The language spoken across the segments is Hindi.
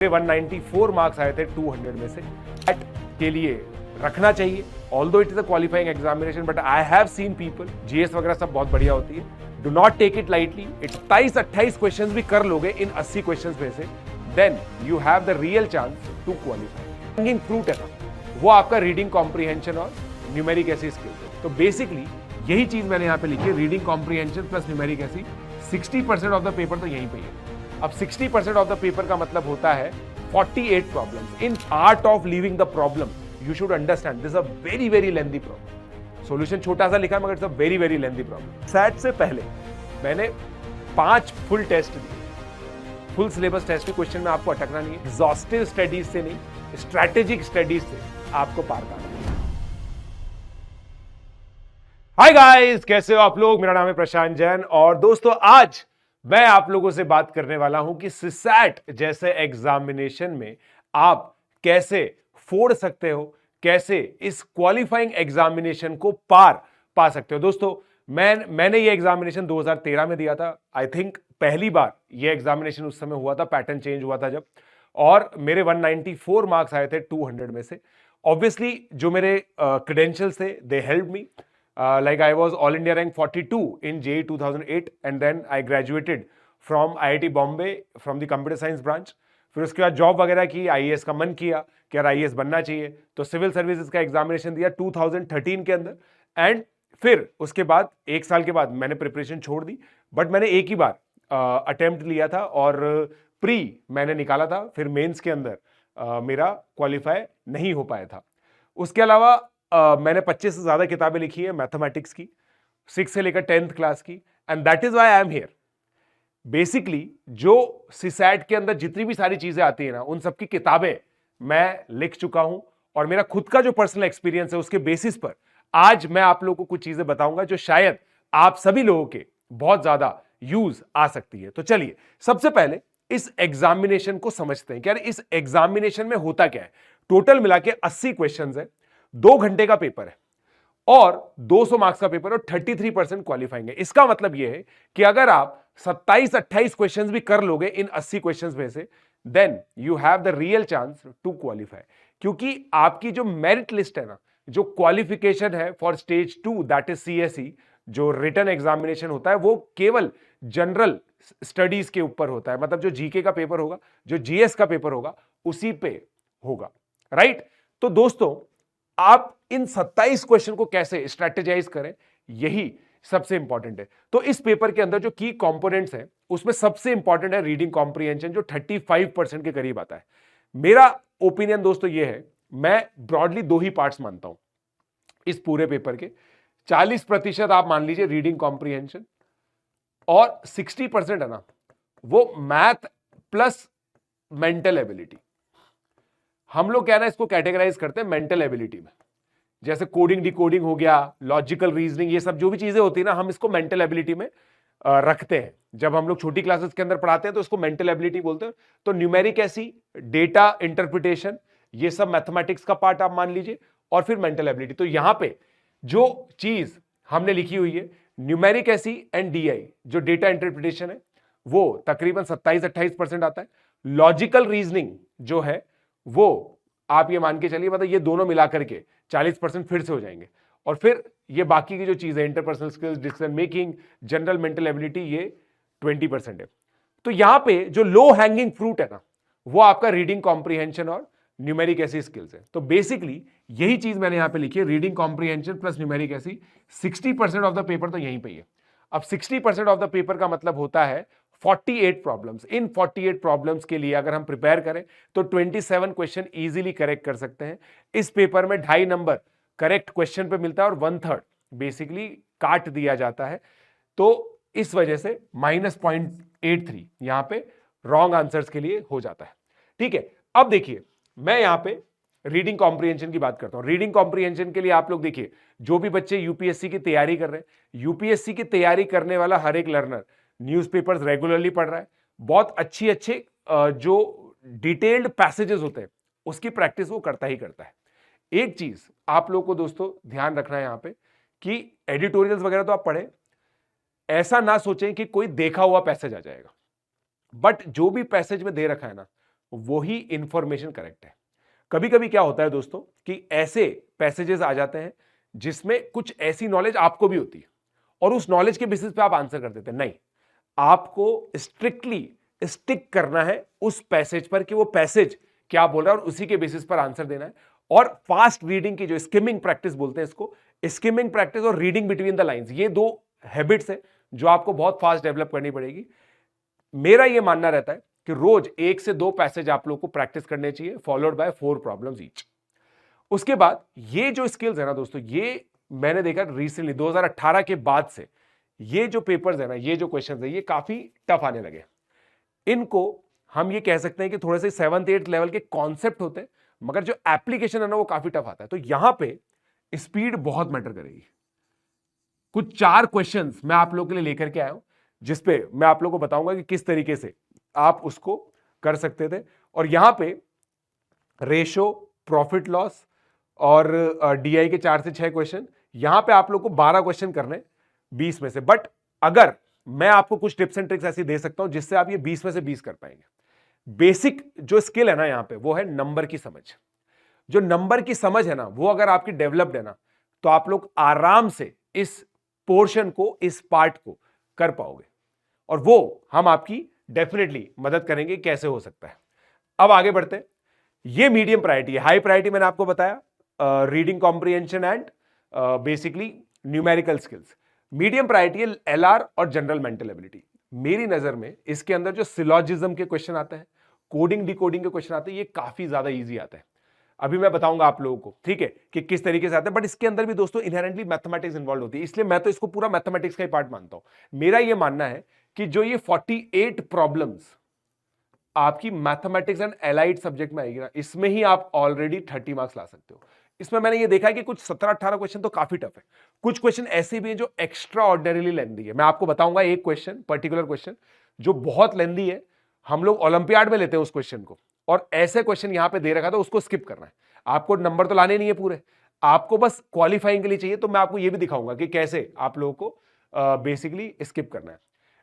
194 मार्क्स आए थे 200 में से। एट के लिए रखना चाहिए, although it is a qualifying examination, but I have seen people, GS वगैरह सब बहुत बढ़िया होती है, do not take it lightly. 27-28 questions भी कर लोगे इन 80 क्वेश्चंस में से, then you have the real chance to qualify. Hanging fruit है ना, वो आपका रीडिंग कॉम्प्रीहेंशन और न्यूमेरिक ऐसी स्किल्स है। तो बेसिकली यही चीज मैंने यहां पे लिखी है, रीडिंग कॉम्प्रीहेंशन प्लस न्यूमेरिक ऐसी। 60% ऑफ द पेपर तो यहीं पे है। अब 60% ऑफ द पेपर का मतलब होता है 48 problems. In art of living the problem you should understand this a very very lengthy problem. Solution छोटा सा लिखा है मगर it's a very very lengthy problem. SAT से पहले मैंने 5 फुल टेस्ट दिए, फुल सिलेबस टेस्ट के क्वेश्चन में आपको अटकना नहीं है, एग्जॉस्टिव स्टडीज से नहीं, स्ट्रैटेजिक स्टडीज से आपको पार करना है। हाय गाइस, कैसे हो आप लोग? मेरा नाम है प्रशांत जैन और दोस्तों आज मैं आप लोगों से बात करने वाला हूं कि सिसैट जैसे एग्जामिनेशन में आप कैसे फोड़ सकते हो, कैसे इस क्वालिफाइंग एग्जामिनेशन को पार पा सकते हो। दोस्तों मैंने ये एग्जामिनेशन 2013 में दिया था। आई थिंक पहली बार ये एग्जामिनेशन उस समय हुआ था, पैटर्न चेंज हुआ था जब, और मेरे 194 मार्क्स आए थे 200 में से। ऑब्वियसली जो मेरे क्रेडेंशियल्स थे they help me, like I was all India rank 42 in JEE 2008 and then I graduated from IIT Bombay from the computer science branch। फिर उसके बाद जॉब वगैरह की, आईएएस का मन किया कि यार आईएएस बनना चाहिए, तो सिविल सर्विसेज का एग्जामिनेशन दिया 2013 के अंदर। एंड फिर उसके बाद 1 साल के बाद मैंने प्रिपरेशन छोड़ दी, बट मैंने एक ही बार अटेम्प्ट लिया था और प्री मैंने निकाला था, फिर मेंस के अंदर मेरा क्वालिफाई नहीं हो पाया था। उसके अलावा मैंने 25 से ज्यादा किताबें लिखी है मैथमेटिक्स की, 6 से लेकर 10th क्लास की, and that is why I am here. Basically जो सिसैट के अंदर जितनी भी सारी चीजें आती है ना, उन सबकी किताबें मैं लिख चुका हूं और मेरा खुद का जो पर्सनल एक्सपीरियंस है उसके बेसिस पर आज मैं आप लोगों को कुछ चीजें बताऊंगा जो शायद आप सभी लोगों के बहुत ज्यादा यूज आ सकती है। तो चलिए सबसे पहले इस एग्जामिनेशन को समझते हैं कि यार इस एग्जामिनेशन में होता क्या है। टोटल मिला के 80 क्वेश्चंस है, 2 घंटे का पेपर है और 200 मार्क्स का पेपर और 33% क्वालिफाइंग है। इसका मतलब यह है कि अगर आप 27-28 क्वेश्चंस भी कर लोगे इन 80 क्वेश्चंस में से, then you have the real chance to qualify. क्योंकि आपकी जो मेरिट लिस्ट है ना, जो क्वालिफिकेशन है for stage 2 that is CSE, जो रिटन एग्जामिनेशन होता है, वो केवल जनरल स्टडीज के ऊपर होता है। मतलब जो जीके का पेपर होगा, जो जीएस का पेपर होगा, उसी पे होगा, राइट? तो दोस्तों आप इन 27 क्वेश्चन को कैसे स्ट्रेटेजाइज करें, यही सबसे इंपॉर्टेंट है। तो इस पेपर के अंदर जो की कंपोनेंट्स हैं उसमें सबसे इंपॉर्टेंट है रीडिंग कॉम्प्रिहेंशन, जो 35% के करीब आता है। मेरा ओपिनियन दोस्तों यह है, मैं ब्रॉडली 2 ही पार्ट्स मानता हूं इस पूरे पेपर के। 40% आप मान लीजिए रीडिंग कॉम्प्रिहेंशन और 60% है ना वो मैथ प्लस मेंटल एबिलिटी। हम लोग क्या ना इसको कैटेगराइज करते हैं मेंटल एबिलिटी में, जैसे कोडिंग डिकोडिंग हो गया, लॉजिकल रीजनिंग, ये सब जो भी चीजें होती है ना, हम इसको मेंटल एबिलिटी में रखते हैं। जब हम लोग छोटी क्लासेस के अंदर पढ़ाते हैं तो इसको मेंटल एबिलिटी बोलते हैं। तो न्यूमेरिक ऐसी, डेटा इंटरप्रिटेशन, ये सब मैथमेटिक्स का पार्ट आप मान लीजिए, और फिर मेंटल एबिलिटी। तो यहां पे जो चीज हमने लिखी हुई है न्यूमेरिक ऐसी एंड डीआई, जो डेटा इंटरप्रिटेशन है, वो तकरीबन 27-28% आता है। लॉजिकल रीजनिंग जो है वो आप ये मान के चलिए, मतलब ये दोनों मिलाकर के 40% फिर से हो जाएंगे। और फिर ये बाकी की जो चीजें, interpersonal skills, decision making, general mental ability, ये 20% है। तो यहां पे जो लो हैंगिंग फ्रूट है ना, वो आपका रीडिंग कॉम्प्रिहेंशन और न्यूमेरिक ऐसी स्किल्स है। तो बेसिकली यही चीज मैंने यहां पे लिखी है, रीडिंग कॉम्प्रिहेंशन प्लस न्यूमेरिक ऐसी। 60% ऑफ द पेपर तो यहीं पे ही है। अब 60% ऑफ द पेपर का मतलब होता है 48 प्रॉब्लम्स। इन 48 प्रॉब्लम्स के लिए अगर हम प्रिपेयर करें तो 27 क्वेश्चन इजीली करेक्ट कर सकते हैं। इस पेपर में 2.5 नंबर करेक्ट क्वेश्चन पे मिलता है और 1/3 बेसिकली काट दिया जाता है। तो इस वजह से -0.83 यहां पे रॉन्ग आंसर्स के लिए हो जाता है। ठीक है, अब देखिए मैं यहां पे रीडिंग कॉम्प्रिहेंशन की बात करता हूं। रीडिंग कॉम्प्रिहेंशन के लिए आप लोग देखिए, जो भी बच्चे यूपीएससी की तैयारी कर रहे हैं, यूपीएससी की तैयारी करने वाला हर एक लर्नर न्यूज़पेपर्स रेगुलरली पढ़ रहा है, बहुत अच्छे जो डिटेल्ड पैसेजेस होते हैं उसकी प्रैक्टिस वो करता ही करता है। एक चीज आप लोग को दोस्तों ध्यान रखना है यहां पे कि एडिटोरियल्स वगैरह तो आप पढ़े, ऐसा ना सोचें कि कोई देखा हुआ पैसेज आ जाएगा, बट जो भी पैसेज में दे रखा है ना, वही इंफॉर्मेशन करेक्ट है। कभी कभी क्या होता है दोस्तों कि ऐसे पैसेजेस आ जाते हैं जिसमें कुछ ऐसी नॉलेज आपको भी होती है और उस नॉलेज के बेसिस पे आप आंसर कर देते हैं। नहीं, आपको स्ट्रिक्टली स्टिक करना है उस पैसेज पर कि वो पैसेज क्या बोल रहा है और उसी के बेसिस पर आंसर देना है। और फास्ट रीडिंग की जो स्किमिंग प्रैक्टिस बोलते हैं इसको, स्किमिंग प्रैक्टिस और रीडिंग बिटवीन द लाइंस, ये दो हैबिट्स है जो आपको बहुत फास्ट डेवलप करनी पड़ेगी। मेरा ये मानना रहता है कि रोज 1 से 2 पैसेज आप लोग को प्रैक्टिस करने चाहिए, फॉलोड बाय 4 प्रॉब्लम्स ईच। उसके बाद ये जो स्किल्स है ना दोस्तों, ये मैंने देखा रिसेंटली 2018 के बाद से ये जो पेपर्स है ना, ये जो क्वेश्चंस है, ये काफी टफ आने लगे। इनको हम ये कह सकते हैं कि थोड़े से 7th-8th लेवल के कॉन्सेप्ट होते हैं, मगर जो एप्लीकेशन है ना वो काफी टफ आता है। तो यहां पे स्पीड बहुत मैटर करेगी। कुछ 4 क्वेश्चंस मैं आप लोगों के लिए लेकर के आया हूं जिसपे मैं आप लोगों को बताऊंगा कि किस तरीके से आप उसको कर सकते थे। और यहां पे रेशो, प्रॉफिट लॉस और डीआई के 4 से 6 क्वेश्चन, यहां पे आप लोग को 12 क्वेश्चन करने 20 में से। बट अगर मैं आपको कुछ टिप्स एंड ट्रिक्स ऐसी दे सकता हूं जिससे आप ये 20 में से 20 कर पाएंगे। बेसिक जो स्किल है ना यहां पे, वो है नंबर की समझ। जो नंबर की समझ है ना, वो अगर आपकी डेवलप्ड है ना, तो आप लोग आराम से इस पोर्शन को, इस पार्ट को कर पाओगे और वो हम आपकी डेफिनेटली मदद करेंगे कैसे हो सकता है। अब आगे बढ़ते हैं। ये मीडियम प्रायोरिटी है। हाई प्रायोरिटी मैंने आपको बताया reading comprehension and basically numerical skills. Medium priority है एलआर और जनरल मेंटल एबिलिटी। मेरी नजर में इसके अंदर जो सिलॉजिज्म के क्वेश्चन आते हैं, कोडिंग डिकोडिंग के क्वेश्चन आते हैं, ये काफी ज्यादा इजी आते हैं। अभी मैं बताऊंगा आप लोगों को, ठीक है, कि किस तरीके से आते हैं। बट इसके अंदर भी दोस्तों इनहेरेंटली मैथमेटिक्स इन्वॉल्व होती है, इसलिए मैं तो इसको पूरा मैथमेटिक्स का ही पार्ट मानता हूं। मेरा यह मानना है कि जो ये 48 प्रॉब्लम्स आपकी मैथमेटिक्स एंड एलाइड सब्जेक्ट में आएगी ना, इसमें ही आप ऑलरेडी 30 मार्क्स ला सकते हो। इसमें मैंने ये देखा है कि कुछ 17-18 क्वेश्चन तो काफी टफ है, कुछ क्वेश्चन ऐसे भी हैं जो एक्स्ट्रा ऑर्डिनरीली लेंथी है। मैं आपको बताऊंगा एक क्वेश्चन, पर्टिकुलर क्वेश्चन जो बहुत लेंथी है, हम लोग ओलंपियाड में लेते हैं उस क्वेश्चन को, और ऐसे क्वेश्चन यहां पे दे रखा था, उसको स्किप करना है। आपको नंबर तो लाने नहीं है पूरे, आपको बस क्वालिफाइंग के लिए चाहिए। तो मैं आपको ये भी दिखाऊंगा कि कैसे आप लोगों को बेसिकली स्किप करना है।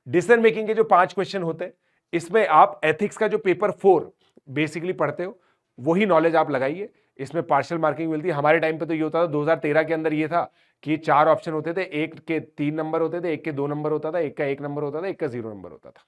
डिसीजन मेकिंग के जो 5 क्वेश्चन होते हैं, इसमें आप एथिक्स का जो पेपर 4 बेसिकली पढ़ते हो, वही नॉलेज आप लगाइए। इसमें पार्शियल मार्किंग मिलती है। हमारे टाइम पे तो ये होता था, 2013 के अंदर ये था कि 4 ऑप्शन होते थे, एक के 3 नंबर होते थे, एक के 2 नंबर होता था, एक का 1 नंबर होता था, एक का 0 नंबर होता था,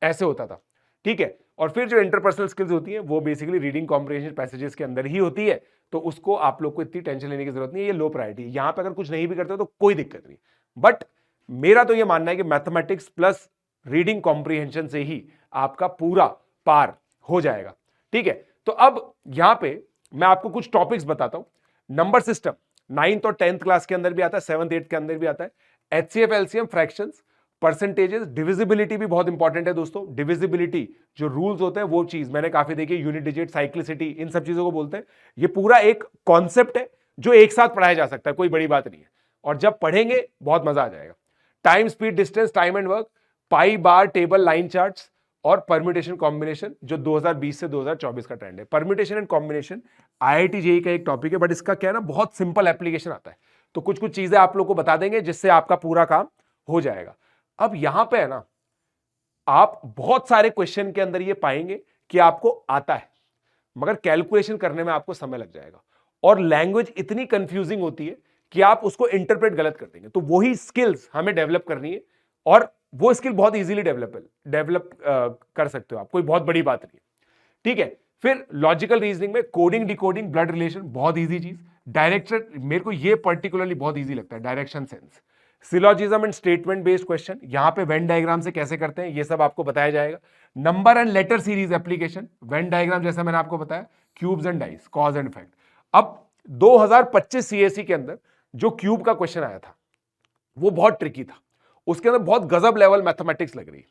ऐसे होता था, ठीक है। और फिर जो इंटरपर्सनल स्किल्स होती है वो बेसिकली रीडिंग कॉम्प्रिहेंशन पैसेजेस के अंदर ही होती है, तो उसको आप लोग को इतनी टेंशन लेने की जरूरत नहीं है, ये लो प्रायोरिटी। यहां पे अगर कुछ नहीं भी करते हो तो कोई दिक्कत नहीं। बट मेरा तो ये मानना है कि मैथमेटिक्स प्लस रीडिंग कॉम्प्रिहेंशन से ही आपका पूरा पार हो जाएगा, ठीक है। तो अब यहां पे मैं आपको कुछ टॉपिक्स बताता हूं। नंबर सिस्टम 9th और 10th क्लास के अंदर भी आता है, 7th 8th के अंदर भी आता है। HCF, LCM, fractions, percentages, divisibility भी बहुत इंपॉर्टेंट है दोस्तों। डिविजिबिलिटी जो रूल्स होते हैं वो चीज मैंने काफी देखी, यूनिट डिजिट, साइक्लिसिटी, इन सब चीजों को बोलते हैं। ये पूरा एक कॉन्सेप्ट है जो एक साथ पढ़ाया जा सकता है, कोई बड़ी बात नहीं है, और जब पढ़ेंगे बहुत मजा आ जाएगा। Time, speed, distance, time and work, pi, bar, table, line charts और परम्यूटेशन कॉम्बिनेशन, जो 2020 से 2024 का ट्रेंड है। Permutation and combination IIT JEE का एक टॉपिक है, बट इसका क्या है ना, बहुत सिंपल एप्लीकेशन आता है। तो कुछ कुछ चीजें आप लोग को बता देंगे जिससे आपका पूरा काम हो जाएगा। अब यहां पे है ना, आप बहुत सारे क्वेश्चन के अंदर ये पाएंगे कि आपको आता है, मगर कैलकुलेशन करने में आपको समय लग जाएगा, और लैंग्वेज इतनी कंफ्यूजिंग होती है कि आप उसको इंटरप्रेट गलत कर देंगे। तो वही स्किल्स हमें डेवलप करनी है, और वो स्किल बहुत इजीली डेवलप कर सकते हो आप, कोई बहुत बड़ी बात नहीं है, ठीक है। फिर लॉजिकल रीजनिंग में कोडिंग, डिकोडिंग, ब्लड रिलेशन, बहुत इजी चीज। डायरेक्शन, मेरे को ये पर्टिकुलरली बहुत इजी लगता है, direction sense. Syllogism and statement based question, यहां पे वेन डायग्राम से कैसे करते हैं ये सब आपको बताया जाएगा। Number and later series application, Venn diagram जैसा मैंने आपको बताया, cubes and dice, cause and effect. अब 2025 सीएसई के अंदर जो क्यूब का क्वेश्चन आया था वो बहुत ट्रिकी था, उसके अंदर बहुत गजब लेवल मैथमेटिक्स लग रही।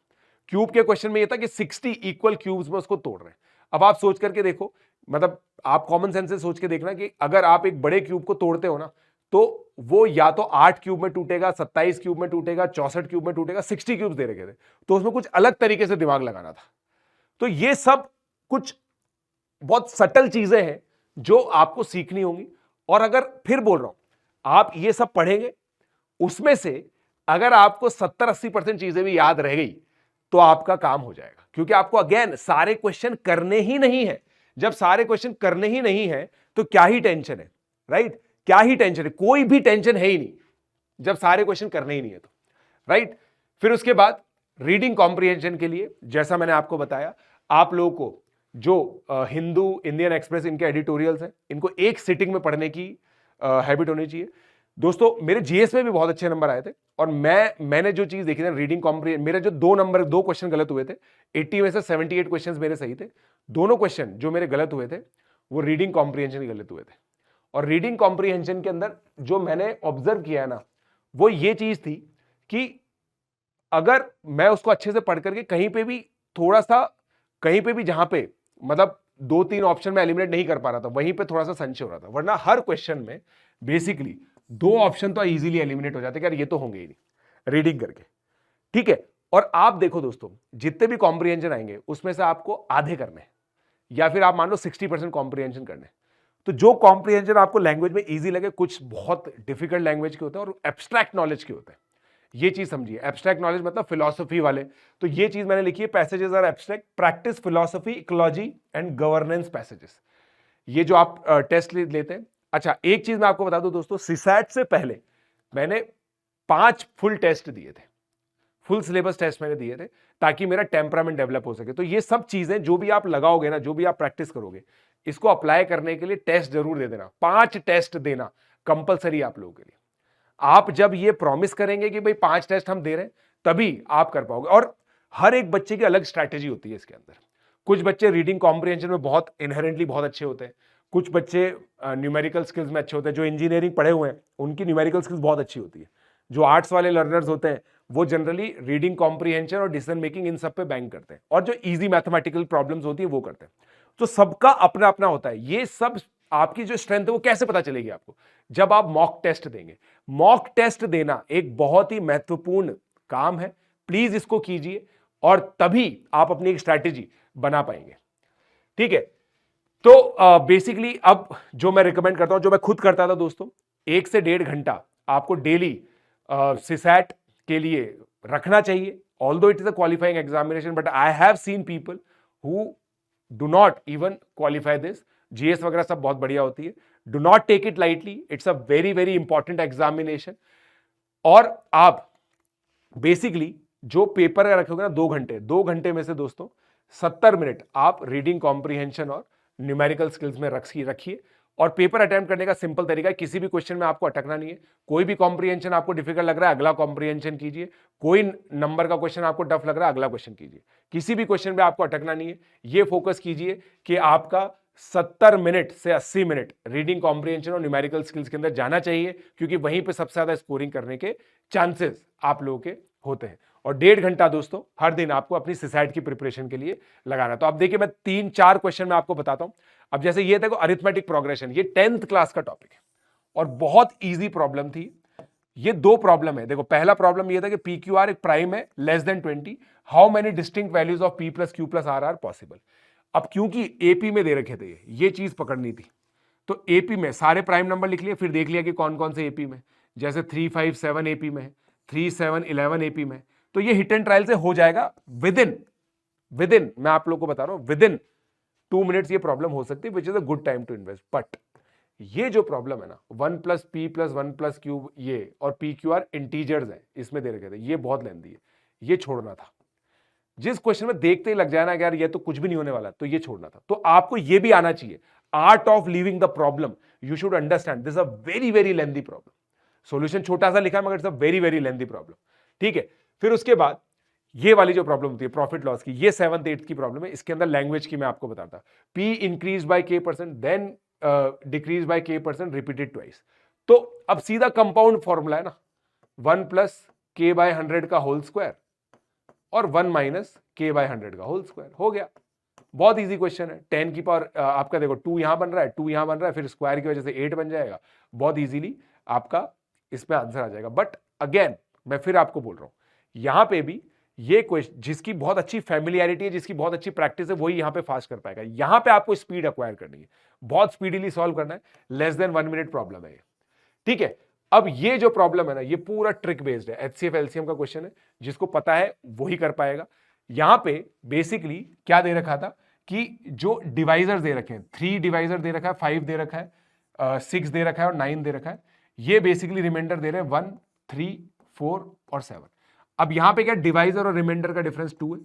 क्यूब के क्वेश्चन में ये था कि 60 इक्वल क्यूब्स में उसको तोड़ रहे हैं। अब आप सोच करके देखो, मतलब आप कॉमन सेंस से सोच के देखना कि अगर आप एक बड़े क्यूब को तोड़ते हो ना, तो वो या तो 8 क्यूब में टूटेगा, 27 क्यूब में टूटेगा, 64 क्यूब में टूटेगा, 60 क्यूब्स दे रखे थे, तो उसमें कुछ अलग तरीके से दिमाग लगाना था। तो ये सब कुछ बहुत सटल चीजें हैं जो आपको सीखनी होंगी। और अगर फिर बोल रहा हूं, आप ये सब पढ़ेंगे, उसमें से अगर आपको 70-80% चीजें भी याद रह गई, तो आपका काम हो जाएगा, क्योंकि आपको अगेन सारे क्वेश्चन करने ही नहीं है। जब सारे क्वेश्चन करने ही नहीं है तो क्या ही टेंशन है, राइट? क्या ही टेंशन है, कोई भी टेंशन है ही नहीं जब सारे क्वेश्चन करने ही नहीं है तो, राइट? फिर उसके बाद रीडिंग कॉम्प्रिहेंशन के लिए जैसा मैंने आपको बताया, आप लोगों को जो हिंदू, इंडियन एक्सप्रेस, इनके एडिटोरियल्स हैं, इनको एक सिटिंग में पढ़ने की हैबिट होनी चाहिए। दोस्तों मेरे जीएस में भी बहुत अच्छे नंबर आए थे, और मैंने जो चीज देखी ना, रीडिंग कॉम्प्रिहेंशन, मेरे जो दो क्वेश्चन गलत हुए थे, 80 में से 78 क्वेश्चन मेरे सही थे। दोनों क्वेश्चन जो मेरे गलत हुए थे वो रीडिंग कॉम्प्रिहेंशन के गलत हुए थे। और रीडिंग कॉम्प्रिहेंशन के अंदर जो मैंने ऑब्जर्व किया है ना, वो ये चीज थी कि अगर मैं उसको अच्छे से पढ़ करके कहीं पे भी थोड़ा सा, कहीं पे भी जहां पे मतलब 2-3 ऑप्शन में एलिमिनेट नहीं कर पा रहा था, वहीं पे थोड़ा सा संशय हो रहा था, वरना हर क्वेश्चन में बेसिकली 2 ऑप्शन तो इजीली एलिमिनेट हो जाते कि यार ये तो होंगे ही नहीं रीडिंग करके, ठीक है? और आप देखो दोस्तों, जितने भी कॉम्प्रिहेंशन आएंगे उसमें से आपको आधे करने, या फिर आप मान लो 60% कॉम्प्रिहेंशन करने। तो जो कॉम्प्रिहेंशन आपको लैंग्वेज में इजी लगे, कुछ बहुत डिफिकल्ट लैंग्वेज के होते हैं और एब्स्ट्रैक्ट नॉलेज के होते हैं, ये चीज समझिए। एब्स्ट्रैक्ट नॉलेज मतलब फिलॉसफी वाले, तो ये चीज मैंने लिखी है, passages are abstract, practice philosophy, ecology and governance passages, ये जो आप टेस्ट लेते हैं। अच्छा, एक चीज मैं आपको बता दूं दोस्तों, सीसैट से पहले मैंने 5 फुल टेस्ट दिए थे, फुल सिलेबस टेस्ट मैंने दिए थे, ताकि मेरा टेम्परामेंट डेवलप हो सके। तो ये सब चीजें जो भी आप लगाओगे ना, जो भी आप प्रैक्टिस करोगे, इसको अप्लाई करने के लिए टेस्ट जरूर दे देना। 5 टेस्ट देना कंपलसरी आप लोगों के लिए। आप जब ये प्रॉमिस करेंगे कि भाई 5 टेस्ट हम दे रहे हैं, तभी आप कर पाओगे। और हर एक बच्चे की अलग स्ट्रैटेजी होती है इसके अंदर। कुछ बच्चे रीडिंग कॉम्प्रिहेंशन में बहुत इनहेरेंटली बहुत अच्छे होते हैं, कुछ बच्चे न्यूमेरिकल स्किल्स में अच्छे होते हैं। जो इंजीनियरिंग पढ़े हुए हैं उनकी न्यूमेरिकल स्किल्स बहुत अच्छी होती है। जो आर्ट्स वाले लर्नर्स होते हैं वो जनरली रीडिंग कॉम्प्रिहेंशन और डिसीजन मेकिंग इन सब पे बैंक करते हैं, और जो इजी मैथमेटिकल प्रॉब्लम्स होती है वो करते हैं। तो सबका अपना अपना होता है। ये सब आपकी जो स्ट्रेंथ है वो कैसे पता चलेगी आपको? जब आप मॉक टेस्ट देंगे। मॉक टेस्ट देना एक बहुत ही महत्वपूर्ण काम है, प्लीज इसको कीजिए, और तभी आप अपनी एक स्ट्रैटेजी बना पाएंगे, ठीक है? तो बेसिकली अब जो मैं रिकमेंड करता हूं, जो मैं खुद करता था दोस्तों, 1 से 1.5 घंटा आपको डेली सीसैट के लिए रखना चाहिए। Although it is a qualifying examination, but I have seen people who do not even qualify this. GS वगैरह सब बहुत बढ़िया होती है, do not take it lightly, it's a very very important examination. और आप बेसिकली जो पेपर रखोगे ना 2 घंटे में से दोस्तों 70 मिनट आप रीडिंग कॉम्प्रिहेंशन और न्यूमेरिकल स्किल्स में रखिए। और पेपर अटेम्प्ट करने का सिंपल तरीका है, किसी भी क्वेश्चन में आपको अटकना नहीं है। कोई भी कॉम्प्रिहेंशन आपको डिफिकल्ट लग रहा है, अगला कॉम्प्रिहेंशन कीजिए। कोई नंबर का क्वेश्चन आपको टफ लग रहा है, अगला क्वेश्चन कीजिए। किसी भी क्वेश्चन में आपको अटकना नहीं है। ये फोकस कीजिए कि आपका 70 मिनट से 80 मिनट रीडिंग कॉम्प्रिहेंशन और न्यूमेरिकल स्किल्स के अंदर जाना चाहिए, क्योंकि वहीं पे सबसे ज्यादा स्कोरिंग करने के चांसेस आप लोगों के होते हैं। और 1.5 घंटा दोस्तों हर दिन आपको अपनी सीसैट की प्रिपरेशन के लिए लगाना। तो अब देखिए, मैं 3-4 क्वेश्चन में आपको बताता हूं। अब जैसे ये देखो, अरिथमेटिक प्रोग्रेशन, ये 10th क्लास का टॉपिक है और बहुत इजी प्रॉब्लम थी। ये 2 प्रॉब्लम है। देखो, पहला प्रॉब्लम ये था कि पी क्यू आर एक प्राइम है less than 20, how many distinct values of P plus Q plus R are possible. अब क्योंकि एपी में दे रखे थे, ये चीज पकड़नी थी, तो एपी में सारे प्राइम नंबर लिख लिए, फिर देख लिया कि कौन कौन से एपी में, जैसे 3, 5, 7 एपी में, 3, 7, 11 एपी में। तो ये हिट एंड ट्रायल से हो जाएगा विदिन मैं आप लोग को बता रहा हूं, विदिन 2 मिनट्स ये प्रॉब्लम हो सकती है, which is a good time to invest. But ये जो प्रॉब्लम है ना, 1 + p + 1 + q, ये और पी क्यू आर इंटीजर्स है, इसमें दे रखे थे, ये बहुत लेंदी है, ये छोड़ना था। जिस क्वेश्चन में देखते ही लग जाना कि यार ये तो कुछ भी नहीं होने वाला, तो ये छोड़ना था। तो आपको ये भी आना चाहिए, art of leaving the problem. You should understand this a very very lengthy problem. Solution छोटा सा लिखा है, मगर it's a very very lengthy problem, ठीक है? फिर उसके बाद ये वाली जो प्रॉब्लम होती है प्रॉफिट लॉस की, ये 7th 8th की प्रॉब्लम है। इसके अंदर लैंग्वेज की मैं आपको बताता, p increase by k%, then decrease by k% repeated twice. तो अब सीधा कंपाउंड फॉर्मूला है ना, 1 + k/100 का होल स्क्वायर और 1 - k/100 का होल स्क्वायर, हो गया। बहुत इजी क्वेश्चन है। 10 की पावर आपका देखो 2 यहां बन रहा है, 2 यहां बन रहा है, फिर स्क्वायर की वजह से 8 बन जाएगा। बहुत इजीली आपका इसमें आंसर आ जाएगा। बट अगेन मैं फिर आपको बोल रहा हूं, यहां पे भी ये क्वेश्चन जिसकी बहुत अच्छी फैमिलियरिटी है, जिसकी बहुत अच्छी प्रैक्टिस है, वही यहां पे फास्ट कर पाएगा। यहां पे आपको स्पीड अक्वायर करनी है, बहुत स्पीडीली सॉल्व करना है। लेस देन 1 मिनट प्रॉब्लम है ये, ठीक है? अब ये जो प्रॉब्लम है ना, ये पूरा ट्रिक बेस्ड है, एचसीएफ एलसीएम का क्वेश्चन है, जिसको पता है वही कर पाएगा। यहां पे बेसिकली क्या दे रखा था कि जो डिवाइजर दे रखे हैं, 3 डिवाइजर दे रखा है, 5 दे रखा है, 6 दे रखा है और 9 दे रखा है, ये बेसिकली रिमाइंडर दे रहे हैं 1, 3, 4 और 7। अब यहां पे क्या डिवाइजर और रिमाइंडर का डिफरेंस 2 है,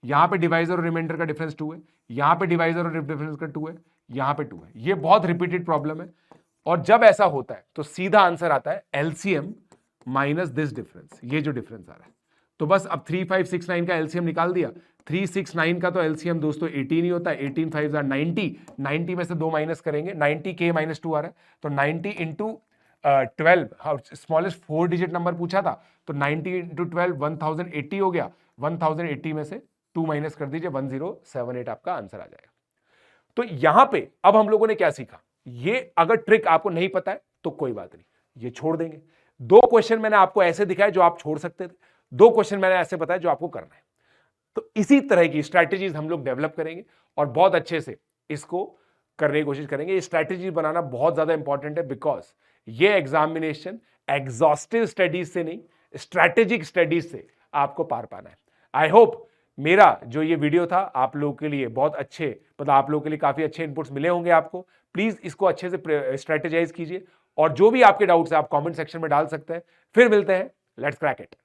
यहां पे डिवाइजर और रिमाइंडर का डिफरेंस 2 है, यहां पे डिवाइजर और डिफरेंस का 2 है, यहां पे 2 है। ये बहुत रिपीटेड प्रॉब्लम है और जब ऐसा होता है तो सीधा आंसर आता है एलसीएम माइनस दिस डिफरेंस, ये जो डिफरेंस आ रहा है। तो बस अब 3, 5, 6, 9 का एलसीएम निकाल दिया। 3, 6, 9 का तो एलसीएम दोस्तों 18 ही होता है। 18 5 90, 90 में से 2 माइनस करेंगे, 90 k माइनस 2 आ रहा है, तो 90 इंटू 12, स्मॉलेस्ट 4 डिजिट नंबर पूछा था, तो 90 इंटू 12 1080 हो गया। 1080 में से 2 माइनस कर दीजिए, 1078 आपका आंसर आ जाएगा। तो यहां पे अब हम लोगों ने क्या सीखा, ये अगर ट्रिक आपको नहीं पता है तो कोई बात नहीं, ये छोड़ देंगे। 2 क्वेश्चन मैंने आपको ऐसे दिखाए जो आप छोड़ सकते थे, 2 क्वेश्चन मैंने ऐसे बताया जो आपको करना है। तो इसी तरह की स्ट्रैटेजीज हम लोग डेवलप करेंगे और बहुत अच्छे से इसको करने की कोशिश करेंगे। ये स्ट्रैटेजी बनाना बहुत ज्यादा इंपॉर्टेंट है, बिकॉज ये एग्जामिनेशन एग्जॉस्टिव स्टडीज से नहीं, स्ट्रैटेजिक स्टडीज से आपको पार पाना है। आई होप मेरा जो ये वीडियो था आप लोगों के लिए बहुत अच्छे, मतलब आप लोगों के लिए काफी अच्छे इनपुट्स मिले होंगे आपको। प्लीज इसको अच्छे से स्ट्रैटेजाइज कीजिए और जो भी आपके डाउट्स है आप कमेंट सेक्शन में डाल सकते हैं। फिर मिलते हैं, लेट्स क्रैक इट।